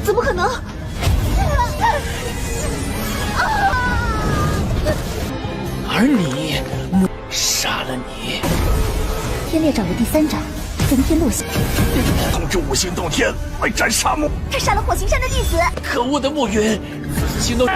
怎么可能？而你，杀了你！天烈掌的第3掌，分天落星，控制五行洞天，来斩杀木。他杀了火行山的弟子。可恶的暮云，行动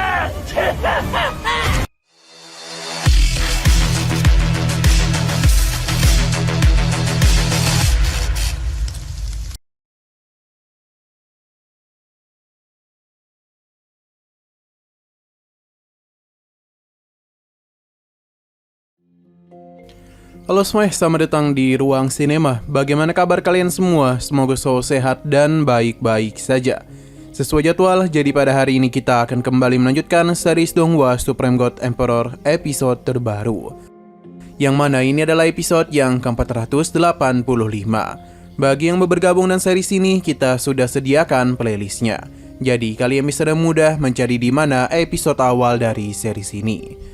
！Halo semuanya, selamat datang di Ruang Sinema. Bagaimana kabar kalian semua? Semoga selalu sehat dan baik-baik saja. Sesuai jadwal, jadi pada hari ini kita akan kembali melanjutkan series Donghua Supreme God Emperor episode terbaru. Yang mana ini adalah episode yang ke-485. Bagi yang bergabung dengan series ini, kita sudah sediakan playlistnya. Jadi kalian bisa dengan mudah mencari di mana episode awal dari series ini.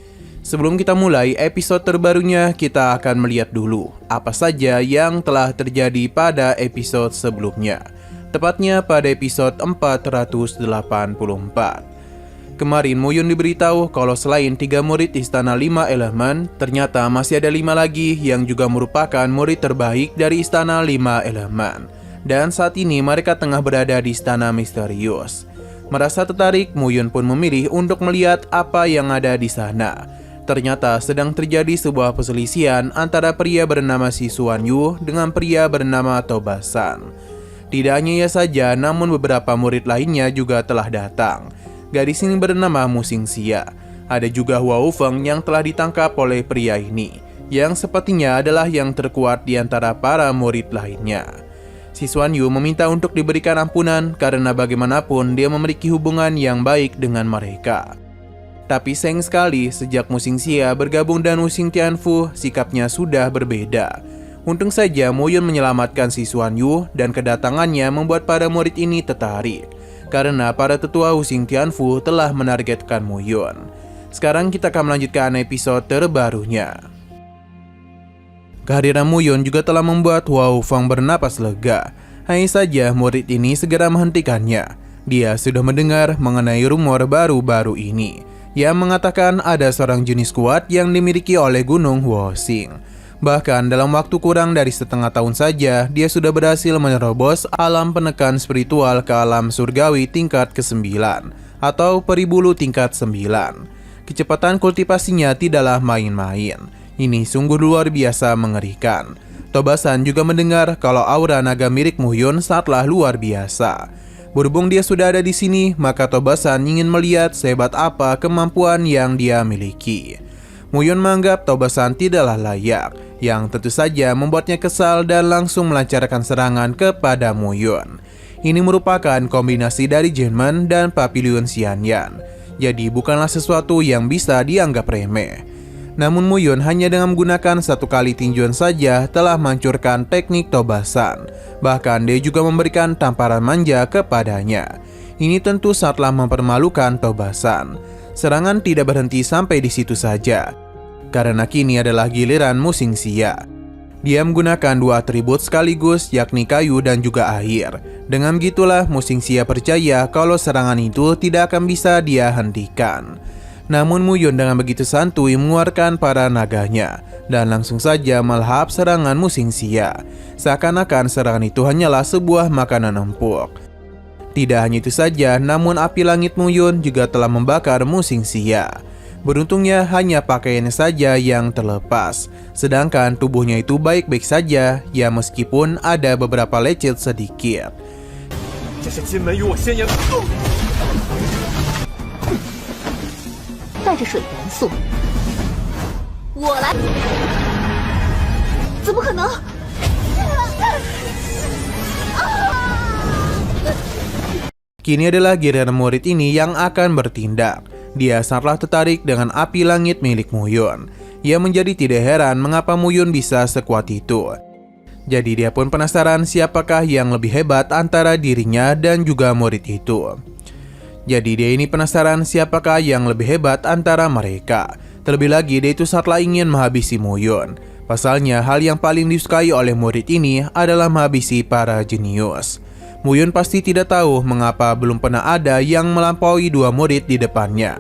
Sebelum kita mulai episode terbarunya, kita akan melihat dulu apa saja yang telah terjadi pada episode sebelumnya. Tepatnya pada episode 484. Kemarin Muyun diberitahu kalau selain 3 murid Istana 5 Elemen, ternyata masih ada 5 lagi yang juga merupakan murid terbaik dari Istana 5 Elemen. Dan saat ini mereka tengah berada di Istana Misterius. Merasa tertarik, Muyun pun memilih untuk melihat apa yang ada di sana. Ternyata sedang terjadi sebuah perselisihan antara pria bernama Si Xuan Yu dengan pria bernama Tobasan. Tidak hanya ia saja, namun beberapa murid lainnya juga telah datang. Gadis ini bernama Mu Xingxia. Ada juga Hua Wufeng yang telah ditangkap oleh pria ini, yang sepertinya adalah yang terkuat di antara para murid lainnya. Si Xuan Yu meminta untuk diberikan ampunan karena bagaimanapun dia memiliki hubungan yang baik dengan mereka. Tapi sayang sekali, sejak Mu Xingxia bergabung dengan Wu Xingtianfu, sikapnya sudah berbeda. Untung saja Muyun menyelamatkan Si Xuan Yu dan kedatangannya membuat para murid ini tertarik. Karena para tetua Wu Xingtianfu telah menargetkan Muyun. Sekarang kita akan melanjutkan episode terbarunya. Kehadiran Muyun juga telah membuat Hua Wufeng bernapas lega. Hanya saja murid ini segera menghentikannya. Dia sudah mendengar mengenai rumor baru-baru ini yang mengatakan ada seorang jenis kuat yang dimiliki oleh Gunung Huoxing. Bahkan dalam waktu kurang dari setengah tahun saja, dia sudah berhasil menerobos alam penekan spiritual ke alam surgawi tingkat ke-9 atau peribulu tingkat 9. Kecepatan kultivasinya tidaklah main-main. Ini sungguh luar biasa mengerikan. Tobasan juga mendengar kalau aura naga milik Muyun sangatlah luar biasa. Berhubung dia sudah ada di sini, maka Tobasan ingin melihat sehebat apa kemampuan yang dia miliki. Muyun menganggap Tobasan tidaklah layak, yang tentu saja membuatnya kesal dan langsung melancarkan serangan kepada Muyun. Ini merupakan kombinasi dari Genman dan Papillon Xianyan, jadi bukanlah sesuatu yang bisa dianggap remeh. Namun Muyun hanya dengan menggunakan 1 kali tinjuan saja telah menghancurkan teknik Tobasan. Bahkan dia juga memberikan tamparan manja kepadanya. Ini tentu sangatlah mempermalukan Tobasan. Serangan tidak berhenti sampai di situ saja, karena kini adalah giliran Mu Xingxia. Dia menggunakan 2 atribut sekaligus, yakni kayu dan juga air. Dengan begitulah Mu Xingxia percaya kalau serangan itu tidak akan bisa dia hentikan. Namun Muyun dengan begitu santuy mengeluarkan para naganya dan langsung saja melahap serangan Mu Xingxia. Seakan-akan serangan itu hanyalah sebuah makanan empuk. Tidak hanya itu saja, namun api langit Muyun juga telah membakar Mu Xingxia. Beruntungnya hanya pakaiannya saja yang terlepas, sedangkan tubuhnya itu baik-baik saja, ya meskipun ada beberapa lecet sedikit. 带着水元素，我来！怎么可能？ Kini adalah giliran murid ini yang akan bertindak. Dia sangatlah tertarik dengan api langit milik Muyun. Ia menjadi tidak heran mengapa Muyun bisa sekuat itu. Jadi dia pun penasaran siapakah yang lebih hebat antara dirinya dan juga murid itu. Jadi dia ini penasaran siapakah yang lebih hebat antara mereka. Terlebih lagi dia itu sangatlah ingin menghabisi Muyun. Pasalnya hal yang paling disukai oleh murid ini adalah menghabisi para jenius. Muyun pasti tidak tahu mengapa belum pernah ada yang melampaui 2 murid di depannya.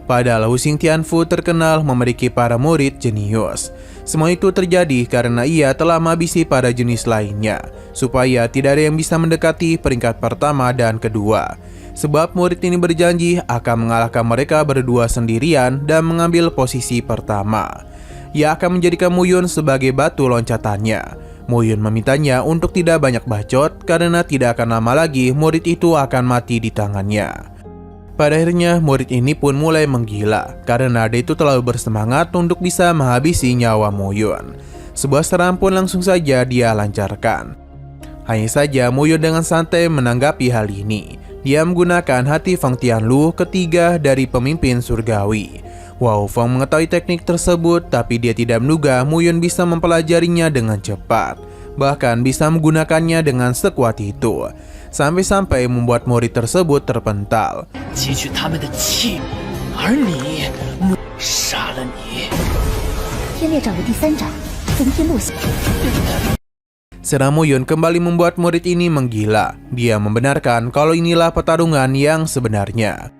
Padahal Hu Xingtianfu terkenal memiliki para murid jenius. Semua itu terjadi karena ia telah menghabisi para jenis lainnya, supaya tidak ada yang bisa mendekati peringkat pertama dan kedua. Sebab murid ini berjanji akan mengalahkan mereka berdua sendirian dan mengambil posisi pertama. Ia akan menjadikan Muyun sebagai batu loncatannya. Muyun memintanya untuk tidak banyak bacot karena tidak akan lama lagi murid itu akan mati di tangannya. Pada akhirnya murid ini pun mulai menggila karena dia itu terlalu bersemangat untuk bisa menghabisi nyawa Muyun. Sebuah serangan pun langsung saja dia lancarkan. Hanya saja Muyun dengan santai menanggapi hal ini. Dia menggunakan hati Fang Tianlu, ketiga dari pemimpin surgawi. Wow Feng mengetahui teknik tersebut, tapi dia tidak menduga Muyun bisa mempelajarinya dengan cepat. Bahkan bisa menggunakannya dengan sekuat itu, sampai-sampai membuat murid tersebut terpental. Serangan Muyun kembali membuat murid ini menggila. Dia membenarkan kalau inilah pertarungan yang sebenarnya.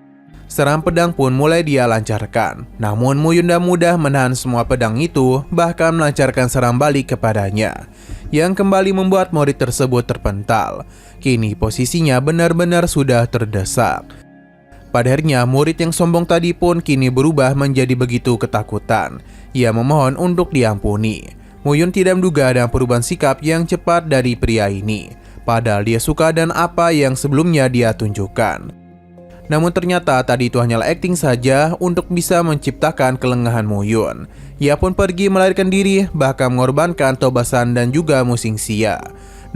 Serangan pedang pun mulai dia lancarkan. Namun Muyun tidak mudah menahan semua pedang itu, bahkan melancarkan serang balik kepadanya, yang kembali membuat murid tersebut terpental. Kini posisinya benar-benar sudah terdesak. Pada akhirnya murid yang sombong tadi pun kini berubah menjadi begitu ketakutan. Ia memohon untuk diampuni. Muyun tidak menduga ada perubahan sikap yang cepat dari pria ini. Padahal dia suka dan apa yang sebelumnya dia tunjukkan. Namun ternyata tadi itu hanyalah akting saja untuk bisa menciptakan kelengahan Muyun. Ia pun pergi melarikan diri, bahkan mengorbankan Tobasan dan juga Mu Xingxia.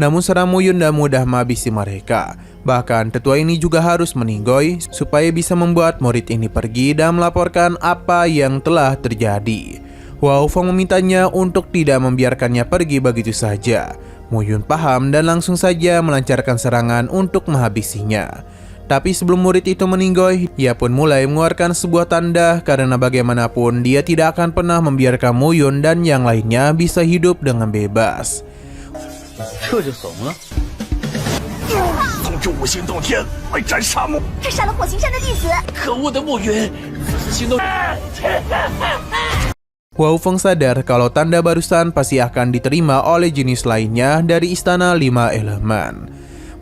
Namun serangan Muyun tidak mudah menghabisi mereka. Bahkan tetua ini juga harus meninggoy supaya bisa membuat murid ini pergi dan melaporkan apa yang telah terjadi. Wow Feng memintanya untuk tidak membiarkannya pergi begitu saja. Muyun paham dan langsung saja melancarkan serangan untuk menghabisinya. Tapi sebelum murid itu meninggoy, ia pun mulai mengeluarkan sebuah tanda karena bagaimanapun dia tidak akan pernah membiarkan Muyun dan yang lainnya bisa hidup dengan bebas. Wow Feng sadar kalau tanda barusan pasti akan diterima oleh jenis lainnya dari Istana 5 Elemen.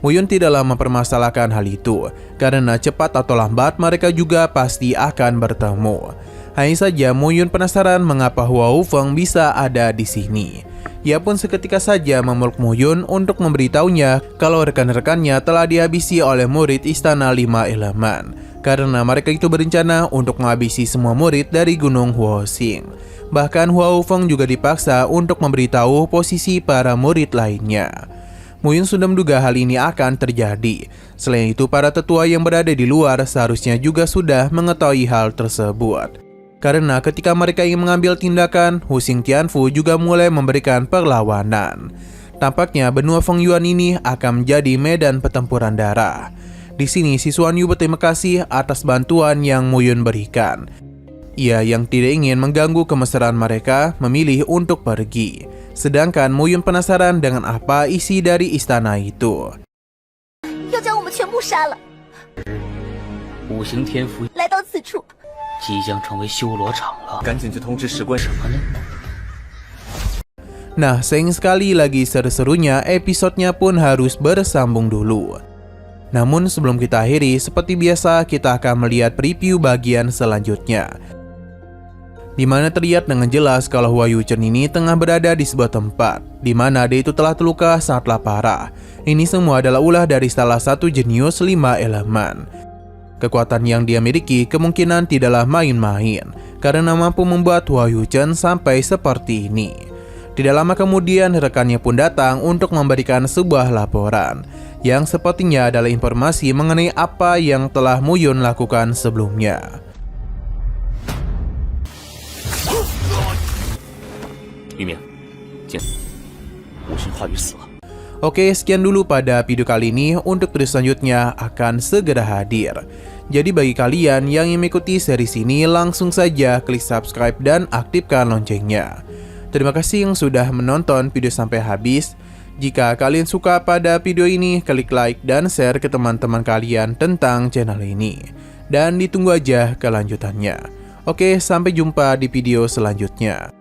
Muyun tidaklah mempermasalahkan hal itu, karena cepat atau lambat mereka juga pasti akan bertemu. Hanya saja Muyun penasaran mengapa Wow Feng bisa ada di sini. Ia pun seketika saja memeluk Muyun untuk memberitahunya kalau rekan-rekannya telah dihabisi oleh murid Istana 5 Elemen, karena mereka itu berencana untuk menghabisi semua murid dari Gunung Huoxing. Bahkan Wow Feng juga dipaksa untuk memberitahu posisi para murid lainnya. Muyun sudah menduga hal ini akan terjadi. Selain itu, para tetua yang berada di luar seharusnya juga sudah mengetahui hal tersebut. Karena ketika mereka ingin mengambil tindakan, Hu Xingtianfu juga mulai memberikan perlawanan. Tampaknya benua Fengyuan ini akan menjadi medan pertempuran darah. Di sini si Xuan Yu berterima kasih atas bantuan yang Muyun berikan. Ia yang tidak ingin mengganggu kemesraan mereka memilih untuk pergi. Sedangkan Muyun penasaran dengan apa isi dari istana itu. Nah, sayang sekali lagi seru-serunya episodenya pun harus bersambung dulu. Namun sebelum kita akhiri, seperti biasa kita akan melihat preview bagian selanjutnya, di mana terlihat dengan jelas kalau Hua Yuchen ini tengah berada di sebuah tempat di mana dia itu telah terluka sangatlah parah. Ini semua adalah ulah dari salah satu jenius 5 elemen. Kekuatan yang dia miliki kemungkinan tidaklah main-main karena mampu membuat Hua Yuchen sampai seperti ini. Tidak lama kemudian rekannya pun datang untuk memberikan sebuah laporan yang sepertinya adalah informasi mengenai apa yang telah Muyun lakukan sebelumnya. Oke, sekian dulu pada video kali ini. Untuk video selanjutnya akan segera hadir. Jadi bagi kalian yang ingin mengikuti series ini, langsung saja klik subscribe dan aktifkan loncengnya. Terima kasih yang sudah menonton video sampai habis. Jika kalian suka pada video ini, klik like dan share ke teman-teman kalian tentang channel ini. Dan ditunggu aja kelanjutannya. Oke, sampai jumpa di video selanjutnya.